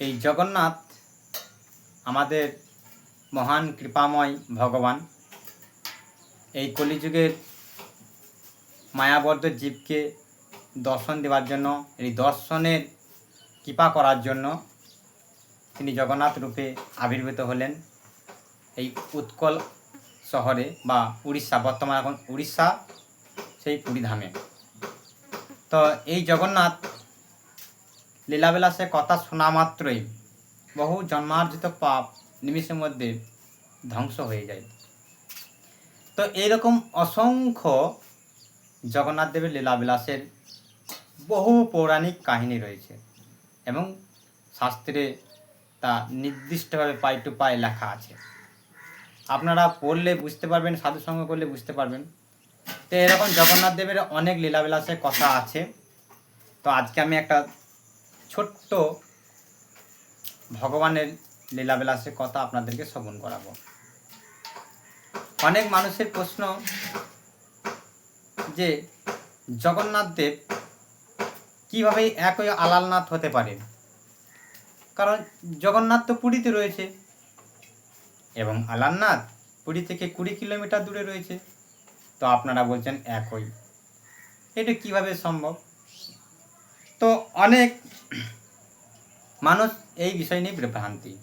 এই জগন্নাথ আমাদের মহান কৃপাময় ভগবান। এই কলিযুগের মায়াবদ্ধ জীবকে দর্শন দেওয়ার জন্য, এই দর্শনের কৃপা করার জন্য তিনি জগন্নাথ রূপে আবির্ভূত হলেন এই উৎকল শহরে বা উড়িষ্যা, বর্তমান এখন উড়িষ্যা সেই পুরীধামে। তো এই জগন্নাথ লীলাবিলাসে কথা শোনা মাত্রই বহু জন্মার্জিত পাপ নিমিষের মধ্যে ধ্বংস হয়ে যায়। তো এইরকম অসংখ্য জগন্নাথ দেবের লীলাবিলাসের বহু পৌরাণিক কাহিনী রয়েছে এবং শাস্ত্রে তা নির্দিষ্টভাবে পাই টু পাই লেখা আছে। আপনারা পড়লে বুঝতে পারবেন, সাধুসঙ্গ করলে বুঝতে পারবেন। তো এরকম জগন্নাথ দেবের অনেক লীলাবিলাসের কথা আছে। তো আজকে আমি একটা ছোট্ট ভগবানের লীলাবিলাসের কথা আপনাদেরকে শ্রবণ করাবো। অনেক মানুষের প্রশ্ন যে জগন্নাথ দেব কীভাবে একই আলালনাথ হতে পারে, কারণ জগন্নাথ তো পুরীতে রয়েছে এবং আলালনাথ পুরী থেকে 20 কিলোমিটার দূরে রয়েছে। তো আপনারা বলছেন একই, এটা কিভাবে সম্ভব? তো অনেক মানুষ এই বিষয় নিয়ে বিভ্রান্তি।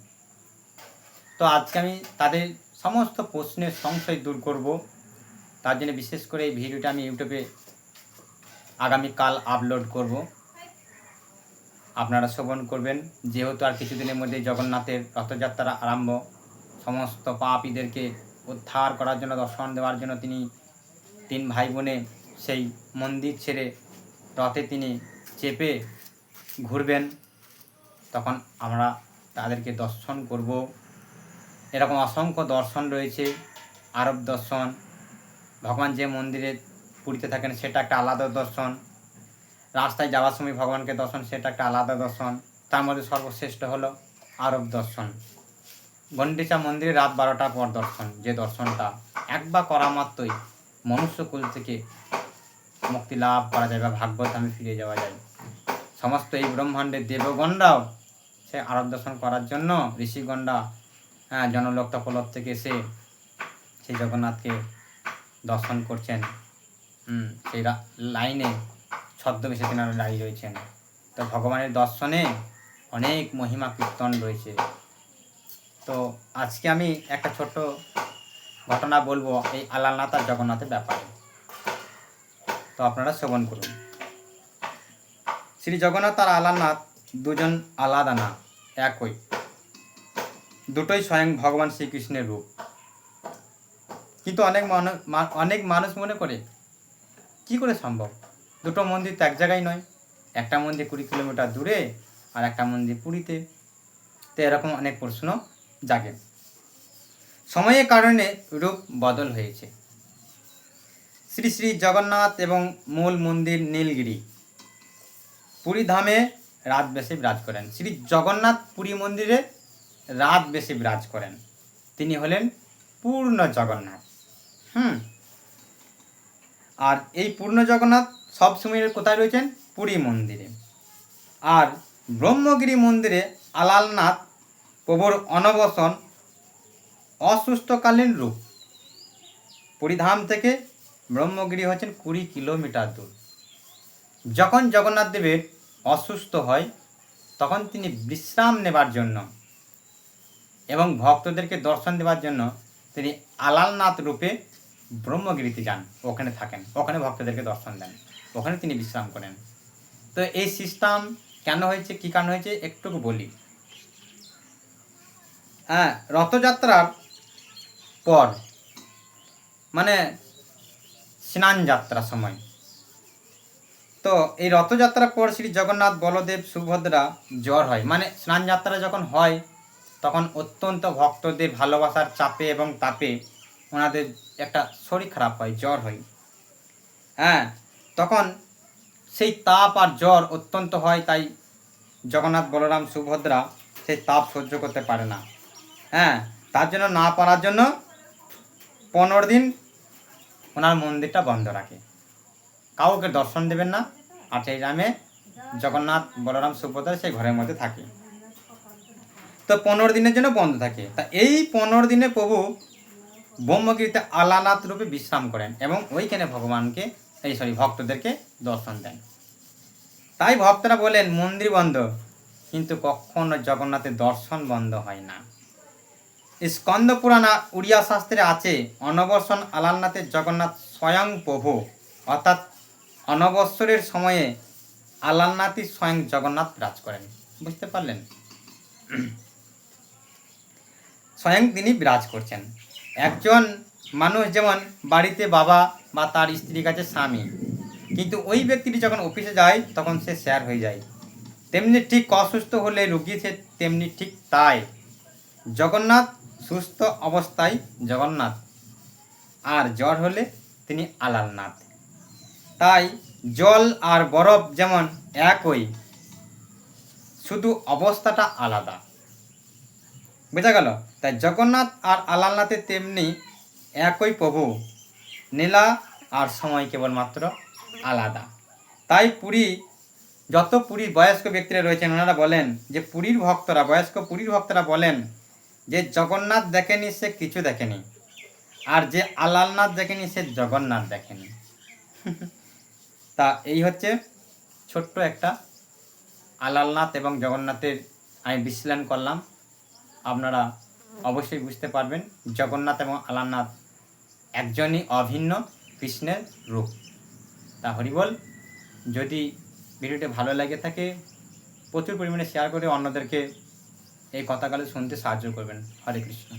তো আজকে আমি তাদের সমস্ত প্রশ্নের সংশয় দূর করব। তার জন্য বিশেষ করে এই ভিডিওটা আমি ইউটিউবে আগামীকাল আপলোড করব, আপনারা শ্রবণ করবেন। যেহেতু আর কিছুদিনের মধ্যে জগন্নাথের রথযাত্রা আরম্ভ, সমস্ত পাপীদেরকে উদ্ধার করার জন্য, দর্শন দেওয়ার জন্য তিনি 3 ভাই বোনে সেই মন্দির ছেড়ে রথে তিনি চেপে ঘুরবেন। তখন আমরা তাদেরকে দর্শন করব। এরকম অসংখ্য দর্শন রয়েছে। আরব দর্শন, ভগবান যে মন্দিরে পুরীতে থাকেন সেটা একটা আলাদা দর্শন। রাস্তায় যাওয়ার সময় ভগবানকে দর্শন, সেটা একটা আলাদা দর্শন। তার মধ্যে সর্বশ্রেষ্ঠ হলো আরব দর্শন। গন্ডিচা মন্দিরে রাত 12টার পর দর্শন, যে দর্শনটা একবার করা মাত্রই মনুষ্যকুল থেকে মুক্তি লাভ করা যায় বা ভাগবত-ধামে ফিরে যাওয়া যায়। সমস্ত এই ব্রহ্মাণ্ডের দেবগণরাও সে আরব দর্শন করার জন্য, ঋষিগণরা জনলোক তপলোক থেকে এসে সেই জগন্নাথকে দর্শন করছেন। সেই লাইনে ছদ্মবেশে তেনারা দাঁড়িয়ে রয়েছেন। তো ভগবানের দর্শনে অনেক মহিমা কীর্তন রয়েছে। তো আজকে আমি একটা ছোট্ট ঘটনা বলবো এই আলালনাথ আর জগন্নাথের ব্যাপারে। তো আপনারা শ্রবণ করুন। শ্রী জগন্নাথ আর আলালনাথ দুজন আলাদা না, একই। দুটোই স্বয়ং ভগবান শ্রীকৃষ্ণের রূপ। কিন্তু অনেক মানুষ মনে করে কি করে সম্ভব, দুটো মন্দির তো এক জায়গায় নয়, একটা মন্দির 20 কিলোমিটার দূরে আর একটা মন্দির পুরীতে। তো এরকম অনেক প্রশ্ন জাগে। সময়ের কারণে রূপ বদল হয়েছে। শ্রী শ্রী জগন্নাথ এবং মূল মন্দির নীলগিরি পুরী ধামে রাত বেশি বিরাজ করেন। শ্রী জগন্নাথ পুরী মন্দিরে রাত বেশি বিরাজ করেন। তিনি হলেন পূর্ণ জগন্নাথ। আর এই পূর্ণ জগন্নাথ সবসময় কোথায় রয়েছেন? পুরী মন্দিরে। আর ব্রহ্মগিরি মন্দিরে আলালনাথ প্রভুর অনবসন অসুস্থকালীন রূপ। পুরীধাম থেকে ব্রহ্মগিরি হচ্ছেন 20 কিলোমিটার দূর। যখন জগন্নাথ দেবের অসুস্থ হয় তখন তিনি বিশ্রাম নেবার জন্য এবং ভক্তদেরকে দর্শন দেওয়ার জন্য তিনি আলালনাথ রূপে ব্রহ্মগিরিতে যান, ওখানে থাকেন, ওখানে ভক্তদেরকে দর্শন দেন, ওখানে তিনি বিশ্রাম করেন। তো এই সিস্টেম কেন হয়েছে, কী কারণ হয়েছে একটু বলি। রথযাত্রার পর মানে স্নান যাত্রার সময়, তো এই রথযাত্রার পর শ্রী জগন্নাথ, বলদেব, সুভদ্রা জ্বর হয়। মানে স্নান যাত্রা যখন হয় তখন অত্যন্ত ভক্তদের ভালোবাসার চাপে এবং তাপে ওনাদের একটা শরীর খারাপ হয়, জ্বর হয়। তখন সেই তাপ আর জ্বর অত্যন্ত হয়, তাই জগন্নাথ, বলরাম, সুভদ্রা সেই তাপ সহ্য করতে পারে না। তার জন্য না পারার জন্য 15 দিন ওনার মন্দিরটা বন্ধ রাখে, কাউকে দর্শন দেবেন না। আর সেই গ্রামে জগন্নাথ, বলরাম, সুভদ্রা সেই ঘরের মধ্যে থাকে। তো 15 দিনের জন্য বন্ধ থাকে। তা এই 15 দিনে প্রভু ব্রহ্মগিরিতে আলানাথ রূপে বিশ্রাম করেন এবং ওইখানে ভগবানকে ভক্তদেরকে দর্শন দেন। তাই ভক্তরা বলেন মন্দির বন্ধ, কিন্তু কখনো জগন্নাথের দর্শন বন্ধ হয় না। স্কন্দ পুরাণ উড়িয়া শাস্ত্রে আছে, অনবসন আলালনাথের জগন্নাথ স্বয়ং প্রভু, অর্থাৎ অনবসরের সময়ে আলালনাথই স্বয়ং জগন্নাথ বিরাজ করেন। বুঝতে পারলেন? স্বয়ং তিনি বিরাজ করছেন। একজন মানুষ যেমন বাড়িতে বাবা বা তার স্ত্রীর কাছে স্বামী, কিন্তু ওই ব্যক্তিটি যখন অফিসে যায় তখন সে শেয়ার হয়ে যায়, তেমনি ঠিক অসুস্থ হলে রোগী সে তেমনি ঠিক তাই জগন্নাথ সুস্থ অবস্থায় জগন্নাথ, আর জ্বর হলে তিনি আলালনাথ। তাই জল আর বরফ যেমন একই, শুধু অবস্থাটা আলাদা। বোঝা গেল? তাই জগন্নাথ আর আলালনাথের তেমনি একই প্রভু, নীলা আর সময় কেবলমাত্র আলাদা। তাই যত পুরীর বয়স্ক ব্যক্তিরা রয়েছেন ওনারা বলেন যে বয়স্ক পুরীর ভক্তরা বলেন যে জগন্নাথ দেখেনি সে কিছু দেখেনি, আর যে আলালনাথ দেখেনি সে জগন্নাথ দেখেনি। তা এই হচ্ছে ছোট্ট একটা আলালনাথ এবং জগন্নাথের আমি বিশ্লেষণ করলাম। আপনারা অবশ্যই বুঝতে পারবেন জগন্নাথ এবং আলালনাথ একজনই অভিন্ন কৃষ্ণের রূপ। তা হরিবল। যদি ভিডিওটি ভালো লাগে থাকে প্রচুর পরিমাণে শেয়ার করে অন্যদেরকে এই কথাগুলো শুনতে সাহায্য করবেন। হরে কৃষ্ণ।